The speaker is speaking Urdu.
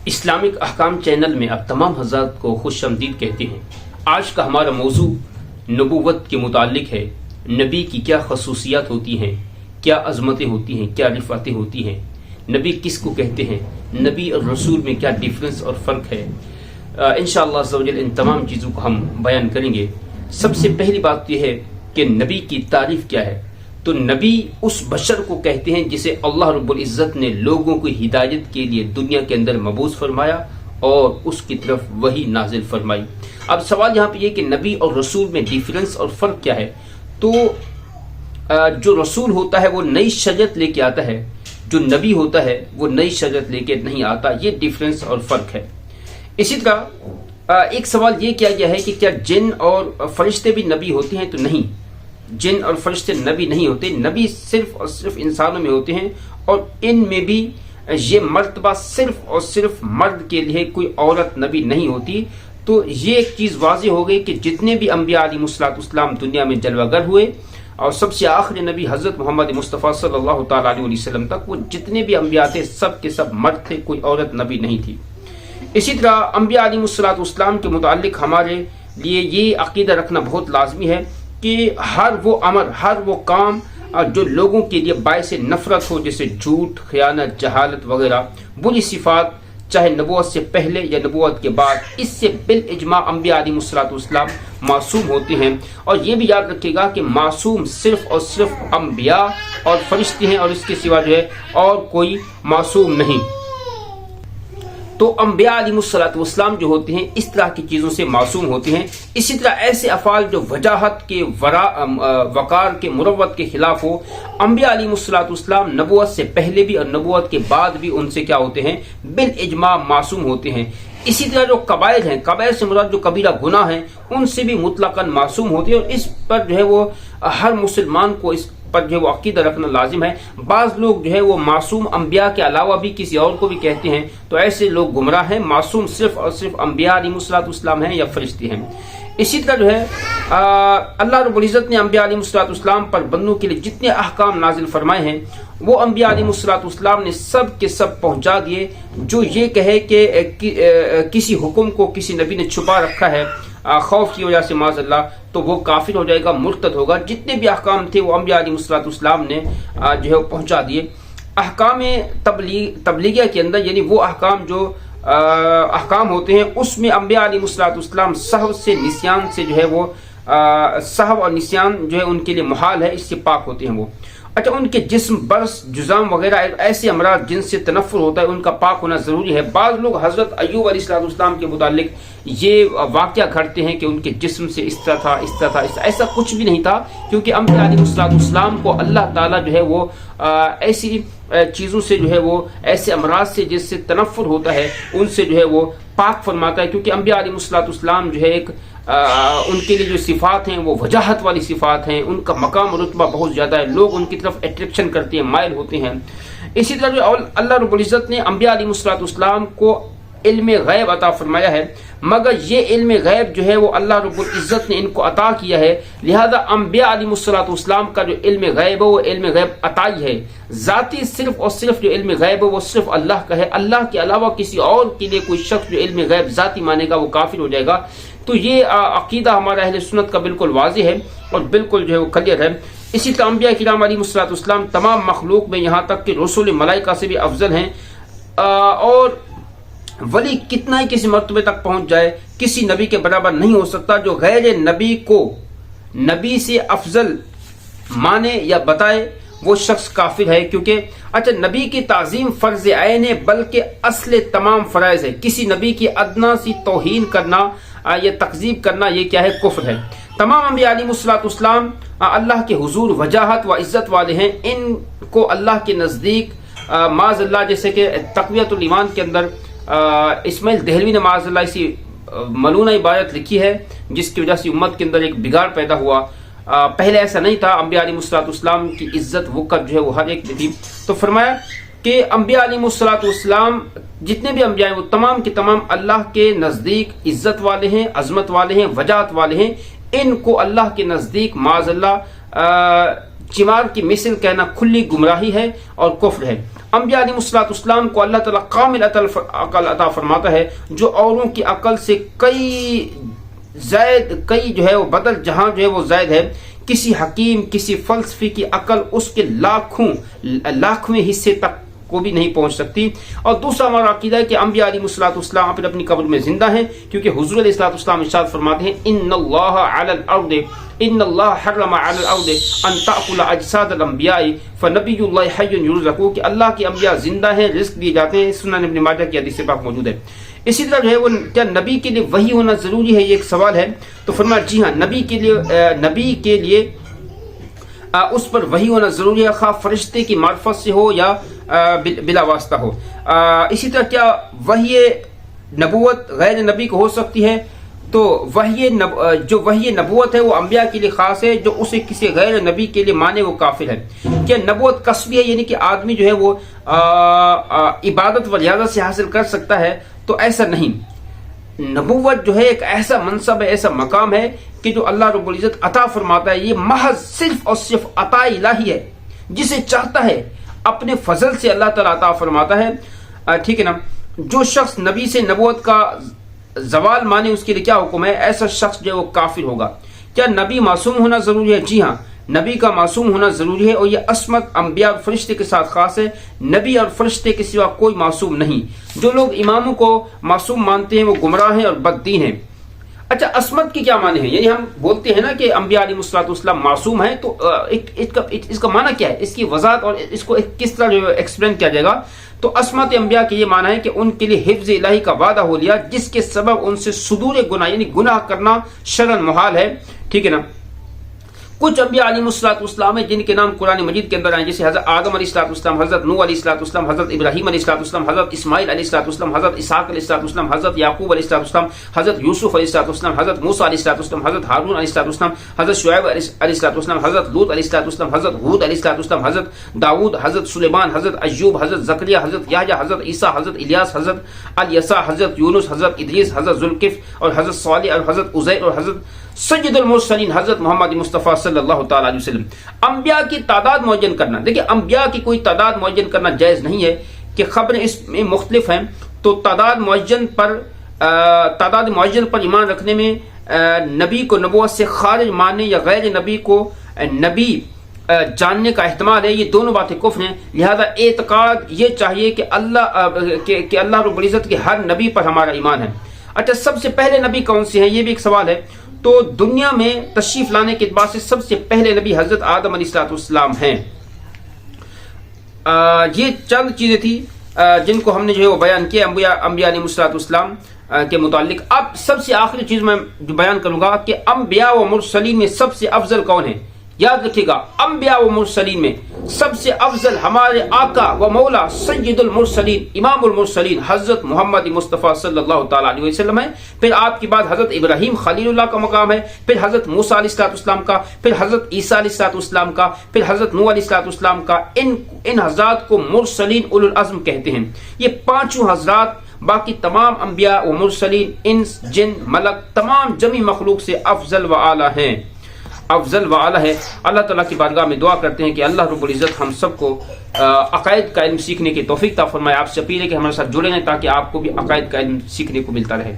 اسلامک احکام چینل میں آپ تمام حضرات کو خوش آمدید کہتے ہیں۔ آج کا ہمارا موضوع نبوت کے متعلق ہے۔ نبی کی کیا خصوصیات ہوتی ہیں، کیا عظمتیں ہوتی ہیں، کیا رفعتیں ہوتی ہیں، نبی کس کو کہتے ہیں، نبی اور رسول میں کیا ڈیفرنس اور فرق ہے۔ انشاءاللہ عز و جل ان تمام چیزوں کو ہم بیان کریں گے۔ سب سے پہلی بات یہ ہے کہ نبی کی تعریف کیا ہے۔ تو نبی اس بشر کو کہتے ہیں جسے اللہ رب العزت نے لوگوں کی ہدایت کے لیے دنیا کے اندر مبعوث فرمایا اور اس کی طرف وحی نازل فرمائی۔ اب سوال یہاں پہ یہ کہ نبی اور رسول میں ڈیفرنس اور فرق کیا ہے۔ تو جو رسول ہوتا ہے وہ نئی شریعت لے کے آتا ہے، جو نبی ہوتا ہے وہ نئی شریعت لے کے نہیں آتا۔ یہ ڈیفرنس اور فرق ہے۔ اسی طرح ایک سوال یہ کیا گیا ہے کہ کیا جن اور فرشتے بھی نبی ہوتے ہیں؟ تو نہیں، جن اور فرشتے نبی نہیں ہوتے۔ نبی صرف اور صرف انسانوں میں ہوتے ہیں، اور ان میں بھی یہ مرتبہ صرف اور صرف مرد کے لیے، کوئی عورت نبی نہیں ہوتی۔ تو یہ ایک چیز واضح ہو گئی کہ جتنے بھی انبیاء علیہ السلام دنیا میں جلوہ گر ہوئے، اور سب سے آخری نبی حضرت محمد مصطفیٰ صلی اللہ تعالیٰ علیہ وسلم تک، وہ جتنے بھی انبیاء تھے سب کے سب مرد تھے، کوئی عورت نبی نہیں تھی۔ اسی طرح انبیاء علیہ السلام کے متعلق ہمارے لیے یہ عقیدہ رکھنا بہت لازمی ہے کہ ہر وہ امر، ہر وہ کام جو لوگوں کے لیے باعث نفرت ہو، جیسے جھوٹ، خیانت، جہالت وغیرہ بری صفات، چاہے نبوت سے پہلے یا نبوت کے بعد، اس سے بالاجماع انبیاء علیہ السلام معصوم ہوتے ہیں۔ اور یہ بھی یاد رکھیے گا کہ معصوم صرف اور صرف انبیاء اور فرشتے ہیں، اور اس کے سوا جو ہے اور کوئی معصوم نہیں۔ تو انبیاء علیہ السلام جو ہوتے ہیں اس طرح کی چیزوں سے معصوم ہوتے ہیں۔ اسی طرح ایسے افعال جو وجاہت کے، وقار کے، مروت کے خلاف ہو، انبیاء علیہ السلام نبوت سے پہلے بھی اور نبوت کے بعد بھی ان سے کیا ہوتے ہیں؟ بالاجماع معصوم ہوتے ہیں۔ اسی طرح جو قبائل ہیں، قبائل سے مراد جو کبیرہ گناہ ہیں، ان سے بھی مطلقاً معصوم ہوتے ہیں، اور اس پر جو ہے وہ ہر مسلمان کو اس پر جو ہے وہ عقیدہ رکھنا لازم ہے۔ بعض لوگ جو ہے وہ معصوم انبیاء کے علاوہ بھی کسی اور کو بھی کہتے ہیں، تو ایسے لوگ گمراہ ہیں۔ معصوم صرف اور صرف انبیاء علیہ السلام ہیں یا فرشتے ہیں۔ اسی طرح جو ہے اللہ رب العزت نے انبیاء علیہ السلام پر بندوں کے لیے جتنے احکام نازل فرمائے ہیں، وہ انبیاء علیہ السلام نے سب کے سب پہنچا دیے۔ جو یہ کہے کہ کسی حکم کو کسی نبی نے چھپا رکھا ہے خوف کی وجہ سے معاذ اللہ، تو وہ کافر ہو جائے گا، مرتد ہوگا۔ جتنے بھی احکام تھے وہ انبیاء علیہ السلام نے جو ہے پہنچا دیے۔ احکام تبلیغیہ کے اندر، یعنی وہ احکام جو احکام ہوتے ہیں، اس میں انبیاء علیہ السلام سہو سے، نسیان سے جو ہے وہ سہو اور نسیان جو ہے ان کے لیے محال ہے، اس سے پاک ہوتے ہیں وہ۔ اچھا، ان کے جسم، برس، جزام وغیرہ ایسے امراض جن سے تنفر ہوتا ہے، ان کا پاک ہونا ضروری ہے۔ بعض لوگ حضرت ایوب علیہ السلام کے متعلق یہ واقعہ گھڑتے ہیں کہ ان کے جسم سے اس طرح تھا، اس طرح تھا۔ ایسا کچھ بھی نہیں تھا، کیونکہ انبیاء علیہ السلام کو اللہ تعالیٰ جو ہے وہ ایسی چیزوں سے جو ہے وہ، ایسے امراض سے جس سے تنفر ہوتا ہے، ان سے جو ہے وہ پاک فرماتا ہے، کیونکہ انبیاء علیہ السلام جو ہے ایک ان کے لیے جو صفات ہیں وہ وجاہت والی صفات ہیں، ان کا مقام و رتبہ بہت زیادہ ہے، لوگ ان کی طرف اٹریکشن کرتے ہیں، مائل ہوتے ہیں۔ اسی طرح جو اللہ رب العزت نے انبیاء علیہ السلام کو علم غیب عطا فرمایا ہے، مگر یہ علم غیب جو ہے وہ اللہ رب العزت نے ان کو عطا کیا ہے، لہذا انبیاء علیہ السلام کا جو علم غیب ہے وہ علم غیب عطائی ہے، ذاتی صرف اور صرف جو علم غیب ہے وہ صرف اللہ کا ہے۔ اللہ کے علاوہ کسی اور کے لیے کوئی شخص جو علم غیب ذاتی مانے گا وہ کافر ہو جائے گا۔ تو یہ عقیدہ ہمارا اہل سنت کا بالکل واضح ہے اور بالکل جو ہے وہ کلیئر ہے۔ اسی طرح انبیاء کرام علیہ السلام تمام مخلوق میں، یہاں تک کہ رسول ملائکہ سے بھی افضل ہیں، اور ولی کتنا ہی کسی مرتبے تک پہنچ جائے، کسی نبی کے برابر نہیں ہو سکتا۔ جو غیر نبی کو نبی سے افضل مانے یا بتائے وہ شخص کافر ہے، کیونکہ اچھا، نبی کی تعظیم فرض عین ہے، بلکہ اصل تمام فرائض ہے۔ کسی نبی کی ادنا سی توہین کرنا یا تکذیب کرنا، یہ کیا ہے؟ کفر ہے۔ تمام انبیاء علیہ السلام اللہ کے حضور وجاہت و عزت والے ہیں، ان کو اللہ کے نزدیک معاذ اللہ، جیسے کہ تقویۃ الایمان کے اندر اسماعیل دہلوی نے معاذ اللہ اسی ملونہ عبارت لکھی ہے، جس کی وجہ سے امت کے اندر ایک بگاڑ پیدا ہوا۔ پہلے ایسا نہیں تھا، انبیاء علیہ السلام کی عزت وقت جو ہے وہ ہر ایک تھی۔ تو فرمایا کہ انبیاء علیہ السلام جتنے بھی انبیاء ہیں وہ تمام کے تمام اللہ کے نزدیک عزت والے ہیں، عظمت والے ہیں، وجاہت والے ہیں۔ ان کو اللہ کے نزدیک معاذ اللہ چمار کی مثل کہنا کھلی گمراہی ہے اور کفر ہے۔ انبیاء علیہ السلام کو اللہ تعالیٰ کامل عقل عطا فرماتا ہے جو اوروں کی عقل سے کئی جو ہے وہ بدل جہاں جو ہے وہ زائد ہے۔ کسی حکیم کسی فلسفی کی عقل اس کے لاکھویں حصے تک کو بھی نہیں پہنچ سکتی۔ اور دوسرا ہمارا عقیدہ ہے کہ انبیاء علیہ السلام اپنی قبر میں زندہ ہیں، کیونکہ حضور علیہ السلام ارشاد فرماتے ہیں ان اللہ حرم علی الارض ان تاکل اجساد الانبیاء فنبی اللہ حی یرزق، کہ اللہ کے انبیاء زندہ ہیں، رزق دیے جاتے ہیں۔ سنن ابن ماجہ کی حدیث پاک موجود ہے۔ اسی طرح جو ہے وہ کیا نبی کے لیے وحی ہونا ضروری ہے، یہ ایک سوال ہے، تو فرمایا جی ہاں، نبی کے لیے اس پر وحی ہونا ضروری ہے، خواہ فرشتے کی معرفت سے ہو یا بلا واسطہ ہو۔ اسی طرح کیا وحی نبوت غیر نبی کو ہو سکتی ہے؟ تو جو وحی نبوت ہے وہ انبیاء کے لیے خاص ہے، جو اسے کسی غیر نبی کے لیے مانے وہ کافر ہے۔ کیا نبوت کسبی ہے، یعنی کہ آدمی جو ہے وہ عبادت و ریاضت سے حاصل کر سکتا ہے؟ تو ایسا نہیں۔ نبوت جو ہے ایک ایسا منصب ہے، ایسا مقام ہے کہ جو اللہ رب العزت عطا فرماتا ہے، یہ محض صرف اور صرف عطا الہی ہے، جسے چاہتا ہے اپنے فضل سے اللہ تعالیٰ عطا فرماتا ہے، ٹھیک ہے نا۔ جو شخص نبی سے نبوت کا زوال مانے اس کے لیے کیا حکم ہے؟ ایسا شخص جو ہے وہ کافر ہوگا۔ کیا نبی معصوم ہونا ضروری ہے؟ جی ہاں، نبی کا معصوم ہونا ضروری ہے، اور یہ عصمت انبیاء اور فرشتے کے ساتھ خاص ہے۔ نبی اور فرشتے کے سوا کوئی معصوم نہیں۔ جو لوگ اماموں کو معصوم مانتے ہیں وہ گمراہ ہیں اور بددین ہیں۔ اچھا، عصمت کی کیا معنی ہے؟ یعنی ہم بولتے ہیں نا کہ انبیاء علیہ السلام معصوم ہیں، تو اس کا معنی کیا ہے؟ اس کی وضاحت اور اس کو کس طرح جو ایکسپلین کیا جائے گا؟ تو عصمت انبیاء کے یہ معنی ہے کہ ان کے لیے حفظ الہی کا وعدہ ہو لیا، جس کے سبب ان سے صدور گناہ یعنی گناہ کرنا شرعاً محال ہے، ٹھیک ہے نا۔ کچھ انبیاء علیہ السلام ہیں جن کے نام قرآن مجید کے اندر آئے، جیسے حضرت آدم علیہ السلام، حضرت نوح علیہ السلام، حضرت ابراہیم علیہ السلام، حضرت اسماعیل علیہ السلام، حضرت اسحاق علیہ السلام، حضرت یعقوب علیہ السلام، حضرت یوسف علیہ السلام، حضرت موسیٰ علیہ السلام، حضرت ہارون علیہ السلام، حضرت شعیب علیہ السلام، حضرت لوط علیہ السلام، حضرت ہود علیہ السلام، حضرت داؤد، حضرت سلیمان، حضرت ایوب، حضرت زکریا، حضرت یحییٰ، حضرت عیسیٰ، حضرت الیاس، حضرت الیسع، حضرت یونس، حضرت ادریس، حضرت ذوالکفل اور حضرت صالح اور حضرت عزیر اور حضرت سید المرسلین حضرت محمد مصطفیٰ صلی اللہ تعالیٰ علیہ وسلم۔ انبیاء کی تعداد معین کرنا، دیکھیں انبیاء کی کوئی تعداد معین کرنا جائز نہیں ہے، کہ خبریں اس میں مختلف ہیں، تو تعداد معین پر ایمان رکھنے میں نبی کو نبوت سے خارج ماننے یا غیر نبی کو نبی جاننے کا احتمال ہے، یہ دونوں باتیں کفر ہیں۔ لہذا اعتقاد یہ چاہیے کہ اللہ رب العزت کے ہر نبی پر ہمارا ایمان ہے۔ اچھا، سب سے پہلے نبی کون سے ہیں؟ یہ بھی ایک سوال ہے۔ تو دنیا میں تشریف لانے کے اعتبار سے سب سے پہلے نبی حضرت آدم علیہ السلام ہیں۔ یہ چند چیزیں تھی جن کو ہم نے جو ہے وہ بیان کیا انبیاء علیہ السلام کے متعلق۔ اب سب سے آخری چیز میں جو بیان کروں گا کہ انبیاء و مرسلین میں سب سے افضل کون ہے؟ یاد رکھیے گا، انبیاء و مرسلین میں سب سے افضل ہمارے آقا و مولا سید المرسلین امام المرسلین حضرت محمد مصطفیٰ صلی اللہ تعالیٰ علیہ وسلم ہے۔ پھر آپ کے بعد حضرت ابراہیم خلیل اللہ کا مقام ہے، پھر حضرت موسیٰ علیہ السلام کا، پھر حضرت عیسیٰ علیہ السلام کا، پھر حضرت نوح علیہ السلام کا۔ ان حضرات کو مرسلین اولو العزم کہتے ہیں۔ یہ پانچوں حضرات باقی تمام انبیاء و مرسلین، انس جن ملک تمام جمی مخلوق سے افضل و اعلیٰ ہیں، افضل و اعلیٰ ہے۔ اللہ تعالیٰ کی بارگاہ میں دعا کرتے ہیں کہ اللہ رب العزت ہم سب کو عقائد کا علم سیکھنے کی توفیق عطا فرمائے۔ آپ سے اپیل ہے کہ ہمارے ساتھ جڑے رہیں تاکہ آپ کو بھی عقائد کا علم سیکھنے کو ملتا رہے۔